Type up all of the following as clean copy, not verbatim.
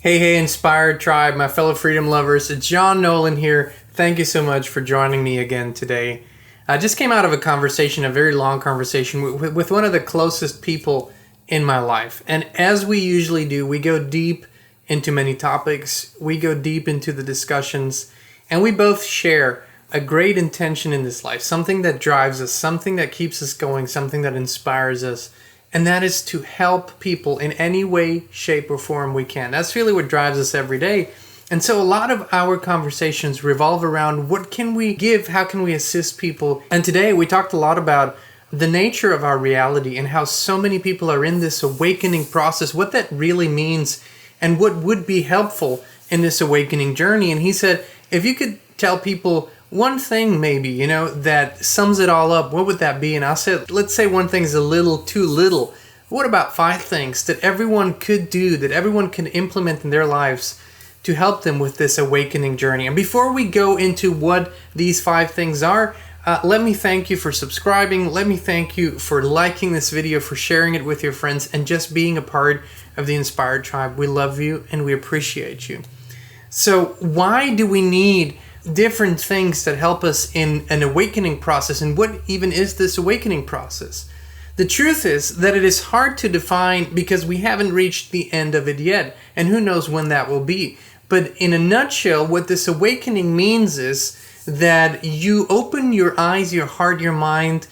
Hey, Inspired Tribe, my fellow freedom lovers. It's Jean Nolan here. Thank you so much for joining me again today. I just came out of a conversation, a very long conversation with one of the closest people in my life. And as we usually do, we go deep into many topics. We go deep into the discussions, and we both share a great intention in this life, something that drives us, something that keeps us going, something that inspires us. And that is to help people in any way, shape, or form we can. That's really what drives us every day. And so a lot of our conversations revolve around what can we give, how can we assist people. And today we talked a lot about the nature of our reality and how so many people are in this awakening process, what that really means, and what would be helpful in this awakening journey. And he said, if you could tell people one thing maybe, that sums it all up, what would that be? And I said, let's say one thing is a little too little. What about 5 things that everyone could do, that everyone can implement in their lives to help them with this awakening journey? And before we go into what these 5 things are, let me thank you for subscribing. Let me thank you for liking this video, for sharing it with your friends, and just being a part of the Inspired Tribe. We love you and we appreciate you. So why do we need different things that help us in an awakening process? And what even is this awakening process? The truth is that it is hard to define because we haven't reached the end of it yet, and who knows when that will be. But in a nutshell, what this awakening means is that you open your eyes, your heart, your mind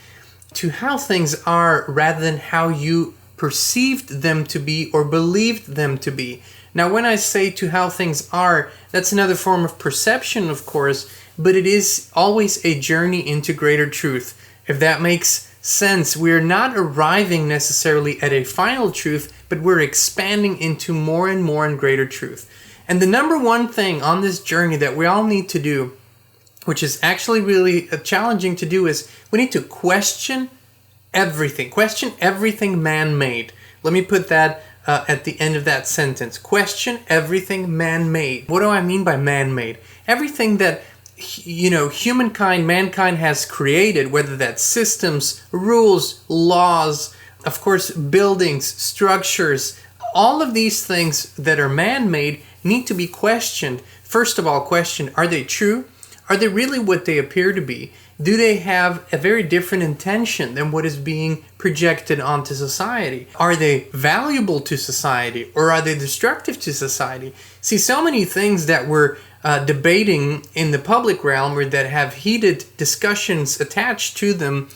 to how things are rather than how you perceived them to be or believed them to be. Now, when I say to how things are, that's another form of perception, of course, but it is always a journey into greater truth. If that makes sense, we're not arriving necessarily at a final truth, but we're expanding into more and more and greater truth. And the number one thing on this journey that we all need to do, which is actually really challenging to do, is we need to question everything. Question everything man-made. Let me put that at the end of that sentence. Question everything man-made. What do I mean by man-made? Everything that mankind has created, whether that's systems, rules, laws, of course, buildings, structures, all of these things that are man-made need to be questioned. First of all, question, are they true? Are they really what they appear to be? Do they have a very different intention than what is being projected onto society? Are they valuable to society, or are they destructive to society? See, so many things that we're debating in the public realm or that have heated discussions attached to them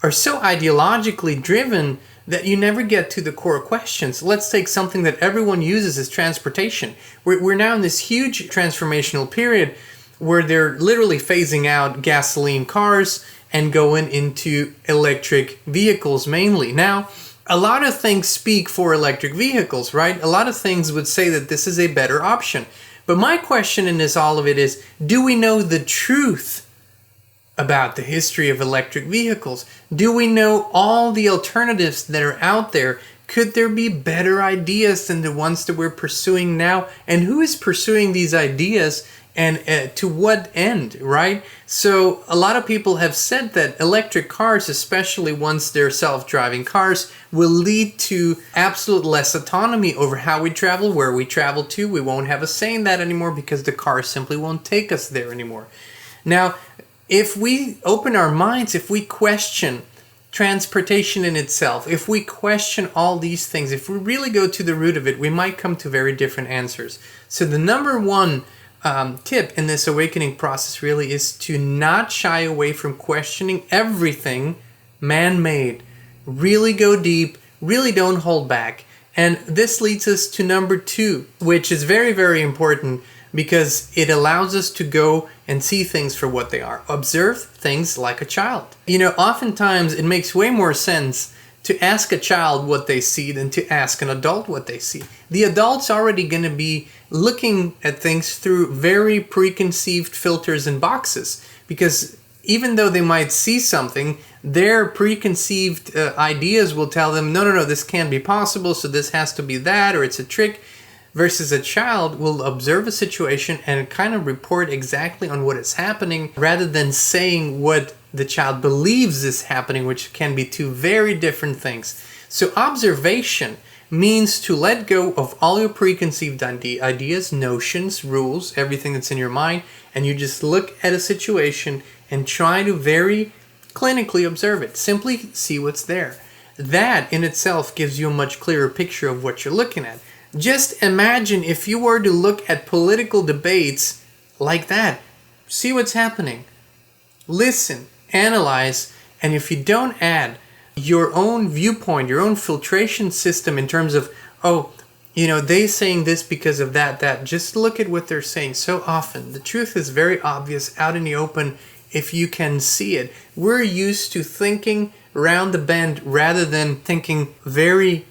are so ideologically driven that you never get to the core questions. Let's take something that everyone uses as transportation. We're now in this huge transformational period where they're literally phasing out gasoline cars and going into electric vehicles mainly. Now, a lot of things speak for electric vehicles, right? A lot of things would say that this is a better option. But my question in this all of it is, do we know the truth about the history of electric vehicles? Do we know all the alternatives that are out there? Could there be better ideas than the ones that we're pursuing now? And who is pursuing these ideas? And to what end, right? So a lot of people have said that electric cars, especially once they're self-driving cars, will lead to absolute less autonomy over how we travel, where we travel to. We won't have a say in that anymore because the car simply won't take us there anymore. Now, if we open our minds, if we question transportation in itself, if we question all these things, if we really go to the root of it, we might come to very different answers. So the number one tip in this awakening process really is to not shy away from questioning everything man-made. Really go deep, really don't hold back. And this leads us to number 2, which is very, very important because it allows us to go and see things for what they are. Observe things like a child. Oftentimes it makes way more sense to ask a child what they see than to ask an adult what they see. The adult's already going to be looking at things through very preconceived filters and boxes, because even though they might see something, their preconceived ideas will tell them, no, this can't be possible, so this has to be that, or it's a trick. Versus a child will observe a situation and kind of report exactly on what is happening rather than saying what the child believes is happening, which can be two very different things. So observation means to let go of all your preconceived ideas, notions, rules, everything that's in your mind, and you just look at a situation and try to very clinically observe it. Simply see what's there. That in itself gives you a much clearer picture of what you're looking at. Just imagine if you were to look at political debates like that. See what's happening. Listen, analyze, and if you don't add your own viewpoint, your own filtration system in terms of, they saying this because of that, just look at what they're saying. So often, the truth is very obvious out in the open if you can see it. We're used to thinking around the bend rather than thinking very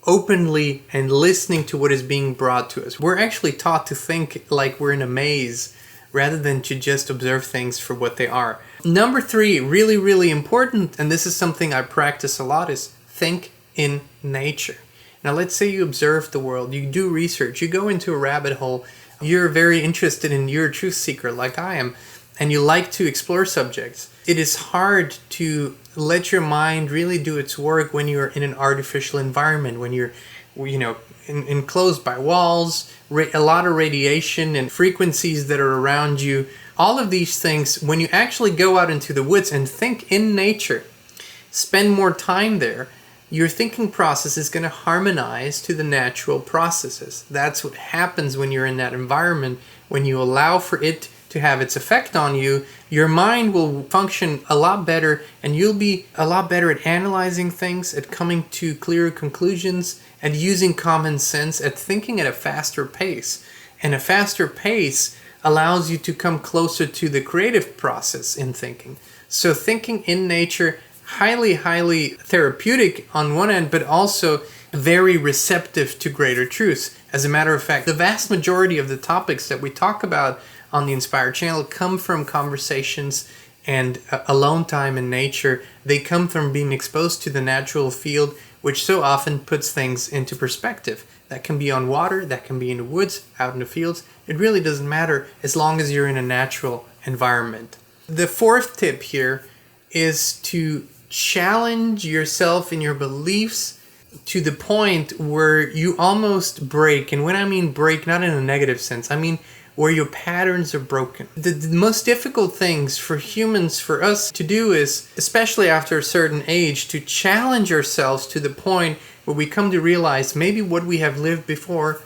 openly and listening to what is being brought to us. We're actually taught to think like we're in a maze rather than to just observe things for what they are. Number 3, really, really important, and this is something I practice a lot, is think in nature. Now let's say you observe the world, you do research, you go into a rabbit hole, you're very interested in, you're a truth seeker like I am, and you like to explore subjects. It is hard to let your mind really do its work when you're in an artificial environment, when you're, enclosed by walls, a lot of radiation and frequencies that are around you. All of these things, when you actually go out into the woods and think in nature, spend more time there, your thinking process is going to harmonize to the natural processes. That's what happens when you're in that environment. When you allow for it to have its effect on you, your mind will function a lot better, and you'll be a lot better at analyzing things, at coming to clearer conclusions, at using common sense, at thinking at a faster pace. And a faster pace allows you to come closer to the creative process in thinking. So thinking in nature, highly, highly therapeutic on one end, but also very receptive to greater truths. As a matter of fact, the vast majority of the topics that we talk about on the Inspire channel come from conversations and alone time in nature. They come from being exposed to the natural field, which so often puts things into perspective. That can be on water, that can be in the woods, out in the fields. It really doesn't matter as long as you're in a natural environment. The 4th tip here is to challenge yourself in your beliefs to the point where you almost break. And when I mean break, not in a negative sense, I mean where your patterns are broken. The most difficult things for humans, for us to do is, especially after a certain age, to challenge ourselves to the point where we come to realize maybe what we have lived before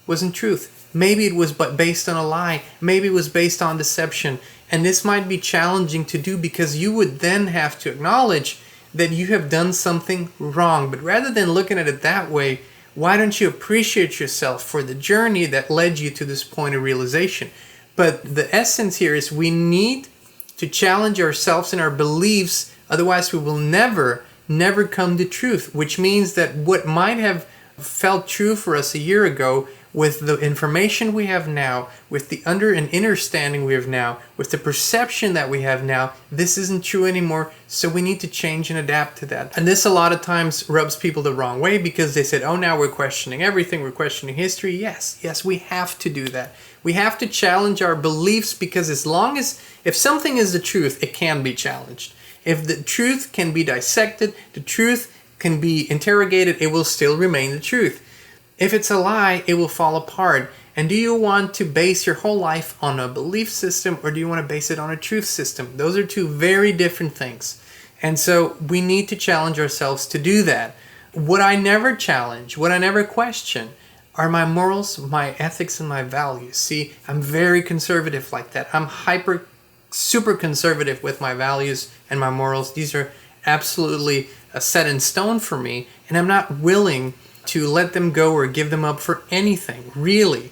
wasn't truth. Maybe it was based on a lie. Maybe it was based on deception. And this might be challenging to do because you would then have to acknowledge that you have done something wrong. But rather than looking at it that way, why don't you appreciate yourself for the journey that led you to this point of realization? But the essence here is we need to challenge ourselves in our beliefs. Otherwise, we will never come to truth, which means that what might have felt true for us a year ago, with the information we have now, with the understanding we have now, with the perception that we have now, this isn't true anymore, so we need to change and adapt to that. And this a lot of times rubs people the wrong way because they said, now we're questioning everything, we're questioning history. Yes, we have to do that. We have to challenge our beliefs because if something is the truth, it can be challenged. If the truth can be dissected, the truth can be interrogated, it will still remain the truth. If it's a lie, it will fall apart. And do you want to base your whole life on a belief system, or do you want to base it on a truth system? Those are two very different things. And so we need to challenge ourselves to do that. What I never challenge, what I never question, are my morals, my ethics, and my values. See, I'm very conservative like that. I'm super conservative with my values and my morals. These are absolutely set in stone for me, and I'm not willing to let them go or give them up for anything, really.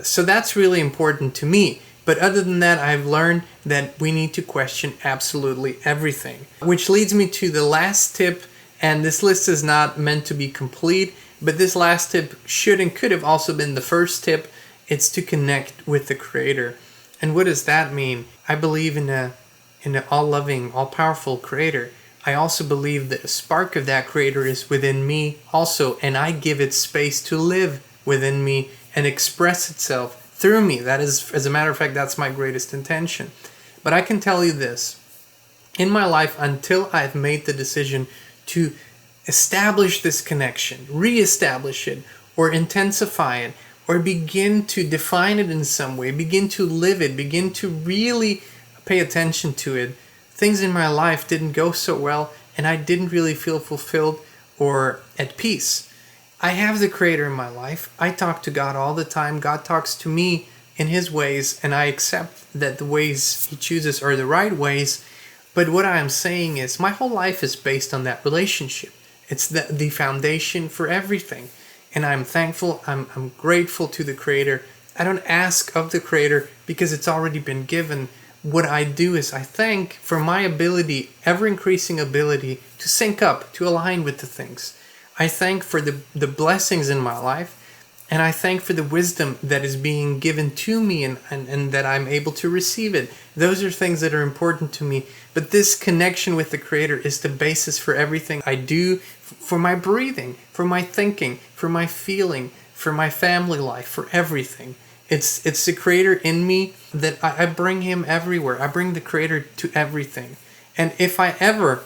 So that's really important to me. But other than that, I've learned that we need to question absolutely everything. Which leads me to the last tip, and this list is not meant to be complete, but this last tip should and could have also been the first tip. It's to connect with the Creator. And what does that mean? I believe in an all-loving, all-powerful Creator. I also believe that a spark of that Creator is within me also, and I give it space to live within me and express itself through me. That is, as a matter of fact, that's my greatest intention. But I can tell you this. In my life, until I've made the decision to establish this connection, reestablish it, or intensify it, or begin to define it in some way, begin to live it, begin to really pay attention to it. Things in my life didn't go so well, and I didn't really feel fulfilled or at peace. I have the Creator in my life. I talk to God all the time. God talks to me in His ways, and I accept that the ways He chooses are the right ways. But what I am saying is my whole life is based on that relationship. It's the foundation for everything. And I'm thankful, I'm grateful to the Creator. I don't ask of the Creator because it's already been given. What I do is I thank for my ability, ever-increasing ability, to sync up, to align with the things. I thank for the blessings in my life, and I thank for the wisdom that is being given to me and that I'm able to receive it. Those are things that are important to me. But this connection with the Creator is the basis for everything I do, for my breathing, for my thinking, for my feeling, for my family life, for everything. It's the Creator in me that I bring Him everywhere. I bring the Creator to everything. And if I ever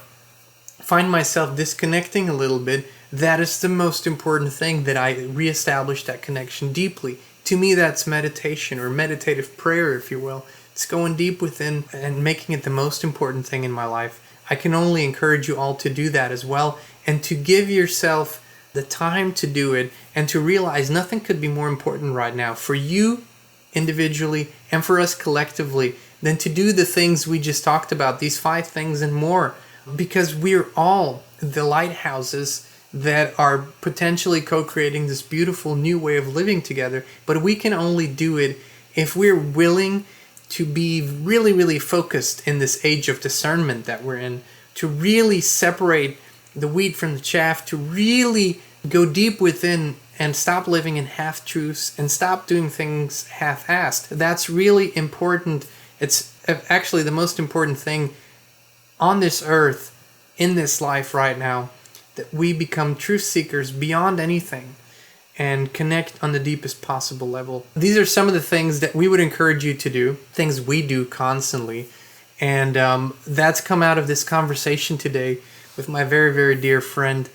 find myself disconnecting a little bit, that is the most important thing, that I reestablish that connection deeply. To me, that's meditation, or meditative prayer, if you will. It's going deep within and making it the most important thing in my life. I can only encourage you all to do that as well, and to give yourself the time to do it, and to realize nothing could be more important right now for you individually and for us collectively than to do the things we just talked about, these 5 things and more, because we're all the lighthouses that are potentially co-creating this beautiful new way of living together. But we can only do it if we're willing to be really, really focused in this age of discernment that we're in, to really separate the wheat from the chaff, to really go deep within and stop living in half-truths and stop doing things half-assed. That's really important. It's actually the most important thing on this earth, in this life right now, that we become truth seekers beyond anything and connect on the deepest possible level. These are some of the things that we would encourage you to do, things we do constantly. And that's come out of this conversation today with my very, very dear friend.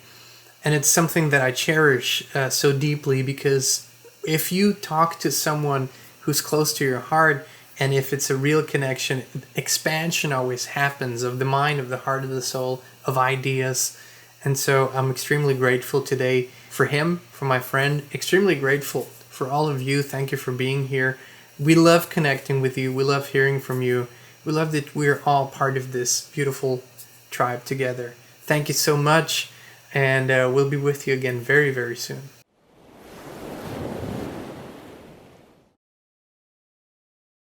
And it's something that I cherish so deeply, because if you talk to someone who's close to your heart, and if it's a real connection, expansion always happens of the mind, of the heart, of the soul, of ideas. And so I'm extremely grateful today for him, for my friend, extremely grateful for all of you. Thank you for being here. We love connecting with you. We love hearing from you. We love that we're all part of this beautiful tribe together. Thank you so much, and we'll be with you again very, very soon.